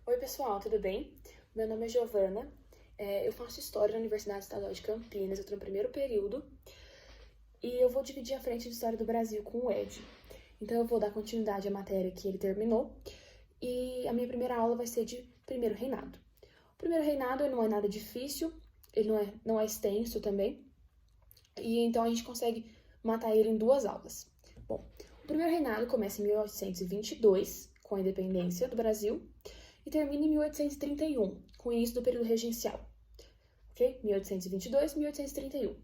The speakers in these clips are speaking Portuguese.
Oi, pessoal, tudo bem? Meu nome é Giovana, eu faço História na Universidade Estadual de Campinas, eu estou no primeiro período e eu vou dividir a frente de História do Brasil com o Ed. Então eu vou dar continuidade à matéria que ele terminou e a minha primeira aula vai ser de Primeiro Reinado. O Primeiro Reinado ele não é nada difícil, ele não é extenso também, e então a gente consegue matar ele em 2 aulas. Bom, o Primeiro Reinado começa em 1822, com a independência do Brasil, e termina em 1831, com o início do período regencial. Ok? 1822, 1831.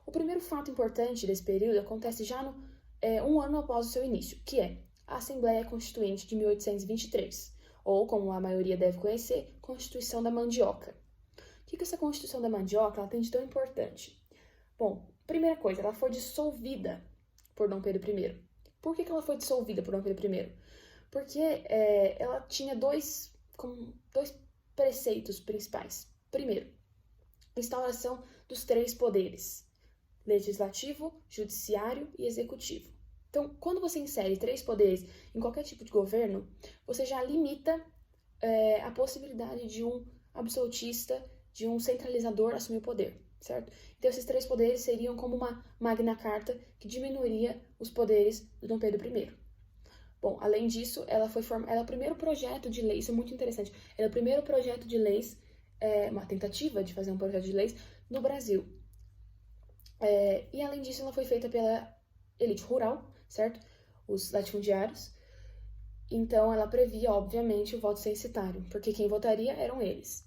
O primeiro fato importante desse período acontece já um ano após o seu início, que é a Assembleia Constituinte de 1823, ou, como a maioria deve conhecer, Constituição da Mandioca. O que essa Constituição da Mandioca ela tem de tão importante? Bom, primeira coisa, ela foi dissolvida por Dom Pedro I. Por que ela foi dissolvida por Dom Pedro I? Porque ela tinha dois preceitos principais. Primeiro, instauração dos 3 poderes: legislativo, judiciário e executivo. Então, quando você insere 3 poderes em qualquer tipo de governo, você já limita a possibilidade de um absolutista, de um centralizador assumir o poder, certo? Então, esses 3 poderes seriam como uma Magna Carta que diminuiria os poderes do Dom Pedro I. Bom, além disso, ela é o primeiro projeto de lei, isso é muito interessante, ela é o primeiro projeto de leis, uma tentativa de fazer um projeto de leis no Brasil. E além disso, ela foi feita pela elite rural, certo? Os latifundiários. Então, ela previa, obviamente, o voto censitário, porque quem votaria eram eles.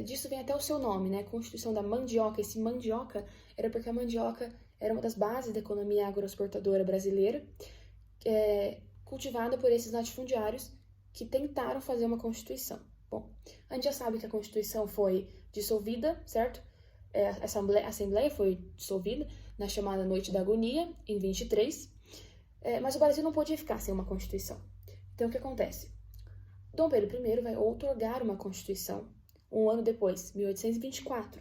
Disso vem até o seu nome, né? Constituição da Mandioca. Esse mandioca era porque a mandioca era uma das bases da economia agroexportadora brasileira, cultivada por esses latifundiários que tentaram fazer uma Constituição. Bom, a gente já sabe que a Constituição foi dissolvida, certo? A Assembleia foi dissolvida na chamada Noite da Agonia, em 23, mas o Brasil não podia ficar sem uma Constituição. Então, o que acontece? Dom Pedro I vai outorgar uma Constituição um ano depois, 1824.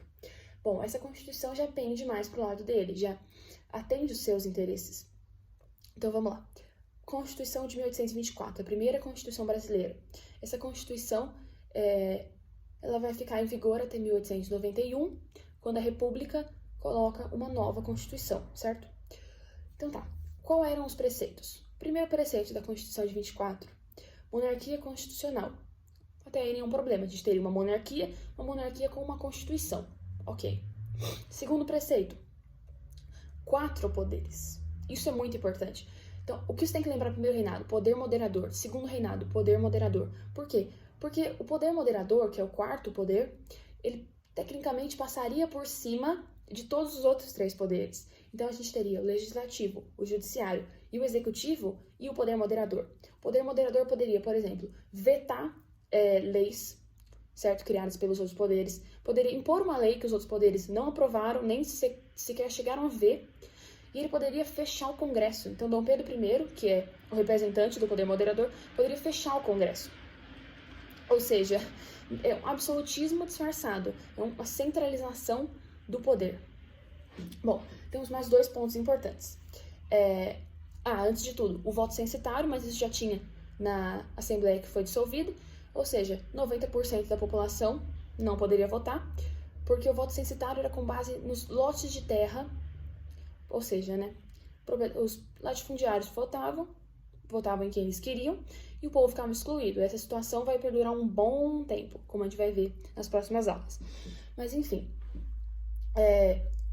Bom, essa Constituição já pende mais para o lado dele, já atende os seus interesses. Então, vamos lá. Constituição de 1824, a primeira Constituição brasileira. Essa Constituição ela vai ficar em vigor até 1891, quando a República coloca uma nova Constituição, certo? Então tá, quais eram os preceitos? Primeiro preceito da Constituição de 24, monarquia constitucional. Até aí nenhum problema, a gente teria uma monarquia com uma Constituição, ok. Segundo preceito, 4 poderes. Isso é muito importante. Então, o que você tem que lembrar no primeiro reinado? Poder moderador. Segundo reinado, poder moderador. Por quê? Porque o poder moderador, que é o 4º poder, ele tecnicamente passaria por cima de todos os outros 3 poderes. Então, a gente teria o legislativo, o judiciário e o executivo e o poder moderador. O poder moderador poderia, por exemplo, vetar leis, certo? Criadas pelos outros poderes. Poderia impor uma lei que os outros poderes não aprovaram, nem sequer chegaram a ver. E ele poderia fechar o Congresso. Então, Dom Pedro I, que é o representante do poder moderador, poderia fechar o Congresso. Ou seja, é um absolutismo disfarçado, é uma centralização do poder. Bom, temos mais 2 pontos importantes. Antes de tudo, o voto censitário, mas isso já tinha na Assembleia que foi dissolvida, ou seja, 90% da população não poderia votar, porque o voto censitário era com base nos lotes de terra. Ou seja, né, os latifundiários votavam em quem eles queriam e o povo ficava excluído. Essa situação vai perdurar um bom tempo, como a gente vai ver nas próximas aulas. Mas, enfim,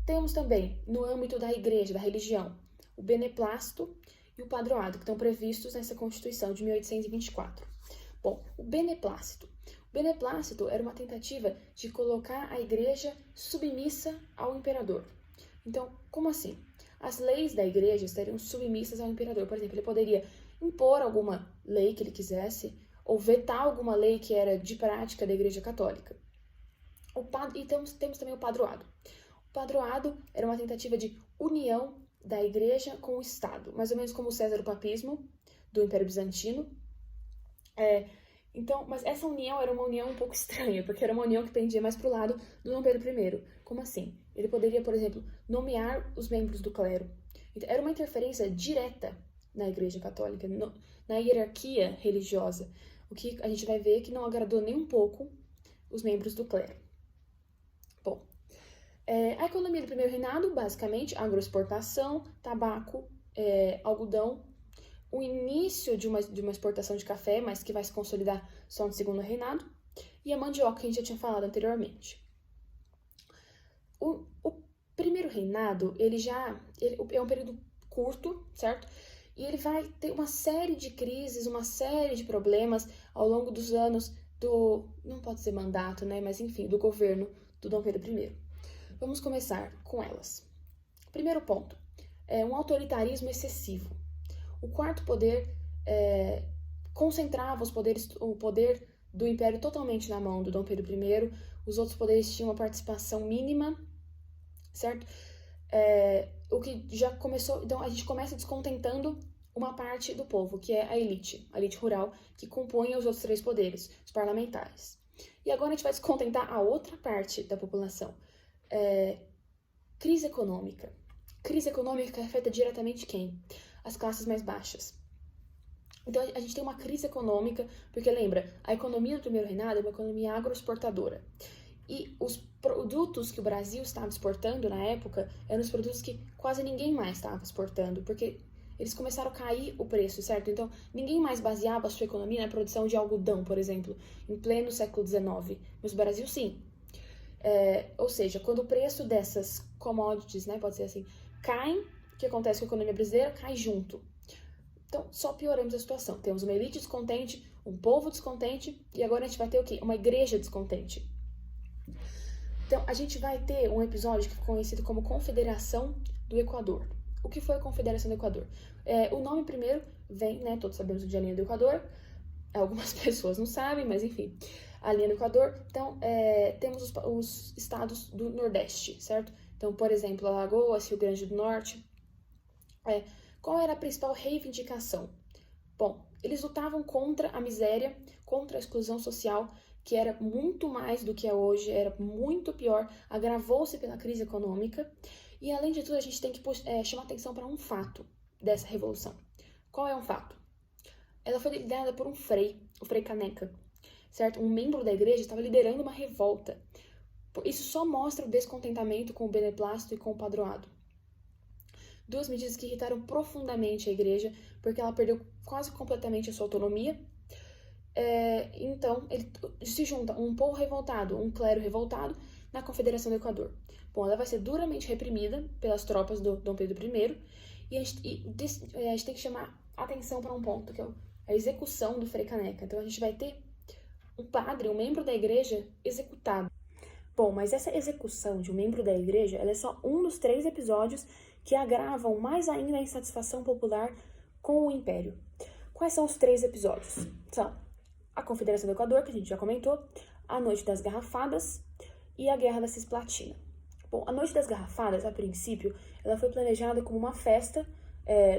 temos também, no âmbito da igreja, da religião, o beneplácito e o padroado, que estão previstos nessa Constituição de 1824. Bom, o beneplácito. O beneplácito era uma tentativa de colocar a igreja submissa ao imperador. Então, como assim? As leis da igreja estariam submissas ao imperador. Por exemplo, ele poderia impor alguma lei que ele quisesse ou vetar alguma lei que era de prática da igreja católica. E temos também o padroado. O padroado era uma tentativa de união da igreja com o Estado, mais ou menos como o César-papismo do Império Bizantino. Então, mas essa união era uma união um pouco estranha, porque era uma união que pendia mais para o lado do Dom Pedro I. Como assim? Ele poderia, por exemplo, nomear os membros do clero. Então, era uma interferência direta na Igreja Católica, na hierarquia religiosa. o que a gente vai ver que não agradou nem um pouco os membros do clero. Bom, a economia do primeiro reinado, basicamente, agroexportação, tabaco, algodão, o início de uma exportação de café, mas que vai se consolidar só no segundo reinado, e a mandioca, que a gente já tinha falado anteriormente. O primeiro reinado, ele é um período curto, certo? E ele vai ter uma série de crises, uma série de problemas ao longo dos anos não pode ser mandato, né? Mas enfim, do governo do Dom Pedro I. Vamos começar com elas. Primeiro ponto, um autoritarismo excessivo. O quarto poder concentrava o poder do império totalmente na mão do Dom Pedro I, os outros poderes tinham uma participação mínima, certo? O que já começou, então a gente começa descontentando uma parte do povo, que é a elite rural, que compõe os outros três poderes, os parlamentares. E agora a gente vai descontentar a outra parte da população. Crise econômica. Crise econômica afeta diretamente quem? As classes mais baixas. Então a gente tem uma crise econômica, porque lembra, a economia do primeiro reinado é uma economia agroexportadora. E os produtos que o Brasil estava exportando na época eram os produtos que quase ninguém mais estava exportando, porque eles começaram a cair o preço, certo? Então, ninguém mais baseava a sua economia na produção de algodão, por exemplo, em pleno século XIX. Mas o Brasil, sim. Ou seja, quando o preço dessas commodities, né, pode ser assim, caem, o que acontece com a economia brasileira? Cai junto. Então, só pioramos a situação. Temos uma elite descontente, um povo descontente, e agora a gente vai ter o quê? Uma igreja descontente. Então, a gente vai ter um episódio que é conhecido como Confederação do Equador. O que foi a Confederação do Equador? O nome primeiro vem, né, todos sabemos de a linha do Equador, algumas pessoas não sabem, mas enfim, a linha do Equador. Então, temos os estados do Nordeste, certo? Então, por exemplo, Alagoas, Rio Grande do Norte. Qual era a principal reivindicação? Bom, eles lutavam contra a miséria, contra a exclusão social, que era muito mais do que é hoje, era muito pior, agravou-se pela crise econômica. E, além de tudo, a gente tem que chamar atenção para um fato dessa revolução. Qual é um fato? Ela foi liderada por um frei, o Frei Caneca, certo? Um membro da igreja estava liderando uma revolta. Isso só mostra o descontentamento com o beneplácito e com o padroado. Duas medidas que irritaram profundamente a igreja, porque ela perdeu quase completamente a sua autonomia. Então, ele se junta um povo revoltado, um clero revoltado, na Confederação do Equador. Bom, ela vai ser duramente reprimida pelas tropas do Dom Pedro I, e a gente tem que chamar atenção para um ponto, que é a execução do Frei Caneca. Então, a gente vai ter um padre, um membro da igreja, executado. Bom, mas essa execução de um membro da igreja, ela é só um dos 3 episódios que agravam mais ainda a insatisfação popular com o Império. Quais são os 3 episódios? São a Confederação do Equador, que a gente já comentou, a Noite das Garrafadas e a Guerra da Cisplatina. Bom, a Noite das Garrafadas, a princípio, ela foi planejada como uma festa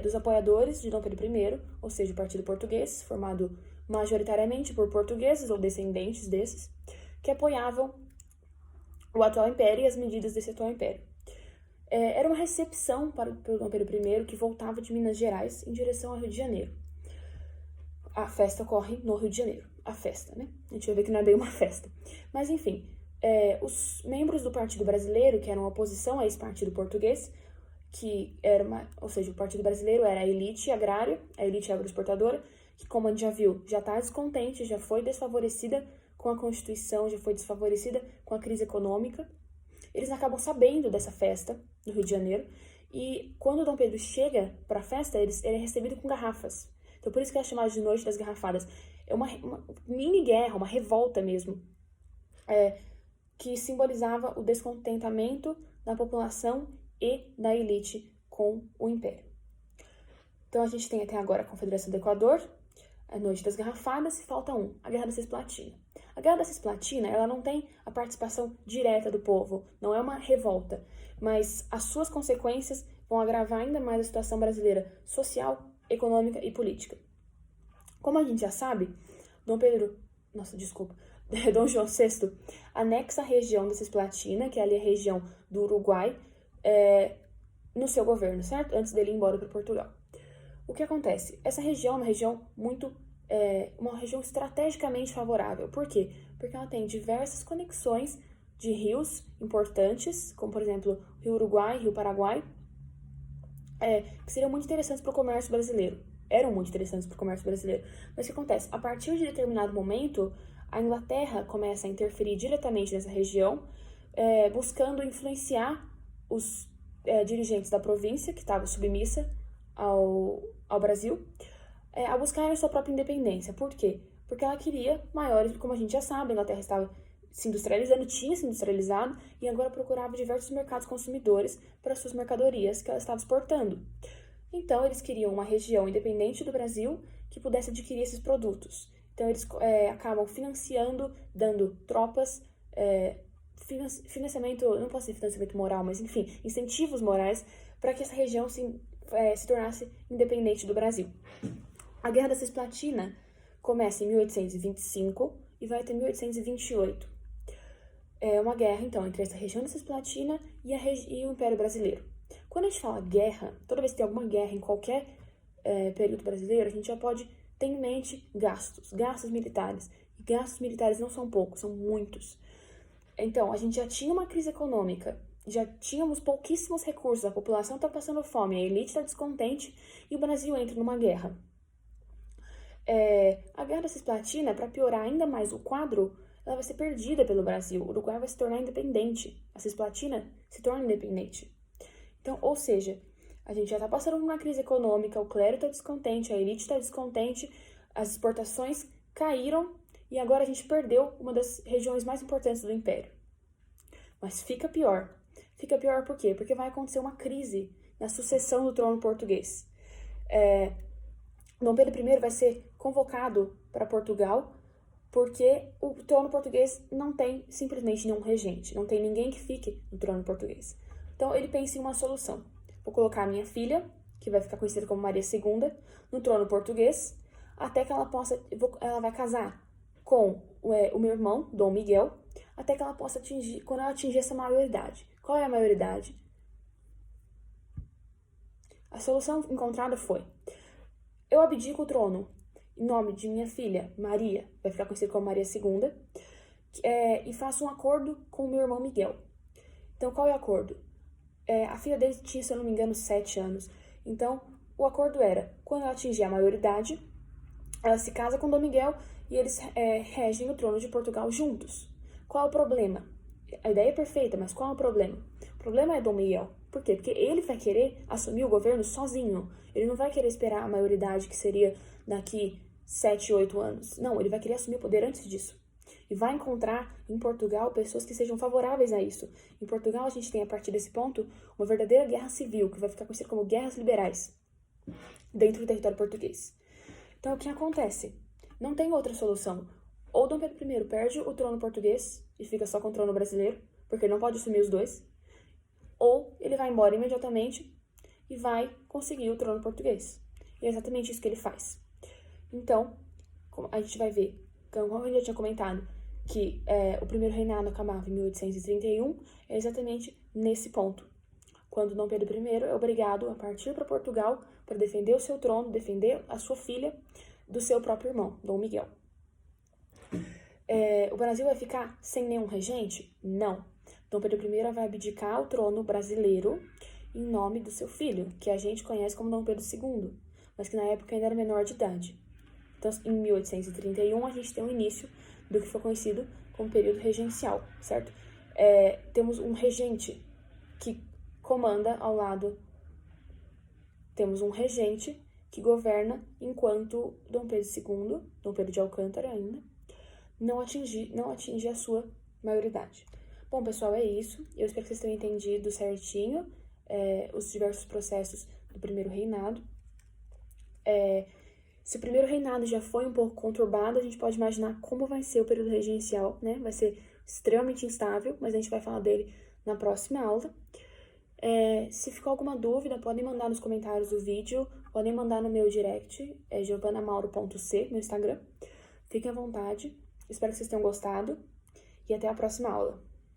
dos apoiadores de Dom Pedro I, ou seja, o Partido Português, formado majoritariamente por portugueses ou descendentes desses, que apoiavam o atual império e as medidas desse atual império. Era uma recepção para o Dom Pedro I, que voltava de Minas Gerais em direção ao Rio de Janeiro. A festa ocorre no Rio de Janeiro. A festa, né? A gente vai ver que não é bem uma festa. Mas, enfim, os membros do Partido Brasileiro, que eram oposição a esse partido português, que era ou seja, o Partido Brasileiro era a elite agrária, a elite agroexportadora, que, como a gente já viu, já está descontente, já foi desfavorecida com a Constituição, já foi desfavorecida com a crise econômica. Eles acabam sabendo dessa festa no Rio de Janeiro, e quando o Dom Pedro chega para a festa, ele é recebido com garrafas. Então, por isso que é chamado de Noite das Garrafadas. É uma mini-guerra, uma revolta mesmo, que simbolizava o descontentamento da população e da elite com o Império. Então, a gente tem até agora a Confederação do Equador, a Noite das Garrafadas, e falta a Guerra da Cisplatina. A Guerra da Cisplatina, ela não tem a participação direta do povo, não é uma revolta, mas as suas consequências vão agravar ainda mais a situação brasileira social, econômica e política. Como a gente já sabe, Dom João VI anexa a região da Cisplatina, que é ali a região do Uruguai, no seu governo, certo? Antes dele ir embora para Portugal. O que acontece? Essa região é uma região muito uma região estrategicamente favorável. Por quê? Porque ela tem diversas conexões de rios importantes, como, por exemplo, Rio Uruguai, Rio Paraguai, que seriam muito interessantes para o comércio brasileiro. Eram muito interessantes para o comércio brasileiro. Mas o que acontece? A partir de determinado momento, a Inglaterra começa a interferir diretamente nessa região, buscando influenciar os dirigentes da província, que estava submissa ao Brasil, a buscarem a sua própria independência. Por quê? Porque ela queria maiores, como a gente já sabe, a Inglaterra estava se industrializando, tinha se industrializado e agora procurava diversos mercados consumidores para suas mercadorias que ela estava exportando. Então, eles queriam uma região independente do Brasil que pudesse adquirir esses produtos. Então, eles acabam financiando, dando tropas, financiamento, não posso dizer financiamento moral, mas enfim, incentivos morais para que essa região se tornasse independente do Brasil. A Guerra da Cisplatina começa em 1825 e vai até 1828. É uma guerra, então, entre essa região da Cisplatina e o Império Brasileiro. Quando a gente fala guerra, toda vez que tem alguma guerra em qualquer período brasileiro, a gente já pode ter em mente gastos militares. E gastos militares não são poucos, são muitos. Então, a gente já tinha uma crise econômica, já tínhamos pouquíssimos recursos, a população está passando fome, a elite está descontente e o Brasil entra numa guerra. A Guerra da Cisplatina, para piorar ainda mais o quadro, ela vai ser perdida pelo Brasil. O Uruguai vai se tornar independente. A Cisplatina se torna independente. Então, ou seja, a gente já está passando por uma crise econômica, o clero está descontente, a elite está descontente, as exportações caíram e agora a gente perdeu uma das regiões mais importantes do Império. Mas fica pior. Fica pior por quê? Porque vai acontecer uma crise na sucessão do trono português. Dom Pedro I vai ser convocado para Portugal porque o trono português não tem simplesmente nenhum regente, não tem ninguém que fique no trono português. Então ele pensa em uma solução. Vou colocar a minha filha, que vai ficar conhecida como Maria II, no trono português, até que ela vai casar com o meu irmão, Dom Miguel, até que ela possa atingir, quando ela atingir essa maioridade. Qual é a maioridade? A solução encontrada foi: eu abdico o trono em nome de minha filha, Maria, vai ficar conhecida como Maria II, e faço um acordo com o meu irmão Miguel. Então, qual é o acordo? A filha dele tinha, se eu não me engano, 7 anos. Então, o acordo era, quando ela atingir a maioridade, ela se casa com Dom Miguel e eles regem o trono de Portugal juntos. Qual é o problema? A ideia é perfeita, mas qual é o problema? O problema é Dom Miguel. Por quê? Porque ele vai querer assumir o governo sozinho. Ele não vai querer esperar a maioridade, que seria daqui 7, 8 anos. Não, ele vai querer assumir o poder antes disso. E vai encontrar em Portugal pessoas que sejam favoráveis a isso. Em Portugal, a gente tem, a partir desse ponto, uma verdadeira guerra civil, que vai ficar conhecida como guerras liberais, dentro do território português. Então, o que acontece? Não tem outra solução. Ou Dom Pedro I perde o trono português e fica só com o trono brasileiro, porque ele não pode assumir os dois, ou ele vai embora imediatamente e vai conseguir o trono português. E é exatamente isso que ele faz. Então, a gente vai ver, como eu já tinha comentado, que o primeiro reinado acabava em 1831, é exatamente nesse ponto, quando Dom Pedro I é obrigado a partir para Portugal para defender o seu trono, defender a sua filha do seu próprio irmão, Dom Miguel. O Brasil vai ficar sem nenhum regente? Não. Dom Pedro I vai abdicar o trono brasileiro em nome do seu filho, que a gente conhece como Dom Pedro II, mas que na época ainda era menor de idade. Então, em 1831, a gente tem o início do que foi conhecido como período regencial, certo? Temos um regente que comanda ao lado, temos um regente que governa enquanto Dom Pedro II, Dom Pedro de Alcântara ainda, não atinge a sua maioridade. Bom, pessoal, é isso. Eu espero que vocês tenham entendido certinho os diversos processos do primeiro reinado. Se o primeiro reinado já foi um pouco conturbado, a gente pode imaginar como vai ser o período regencial, né? Vai ser extremamente instável, mas a gente vai falar dele na próxima aula. Se ficou alguma dúvida, podem mandar nos comentários do vídeo, podem mandar no meu direct, giovanamauro.c, no Instagram. Fiquem à vontade. Espero que vocês tenham gostado e até a próxima aula.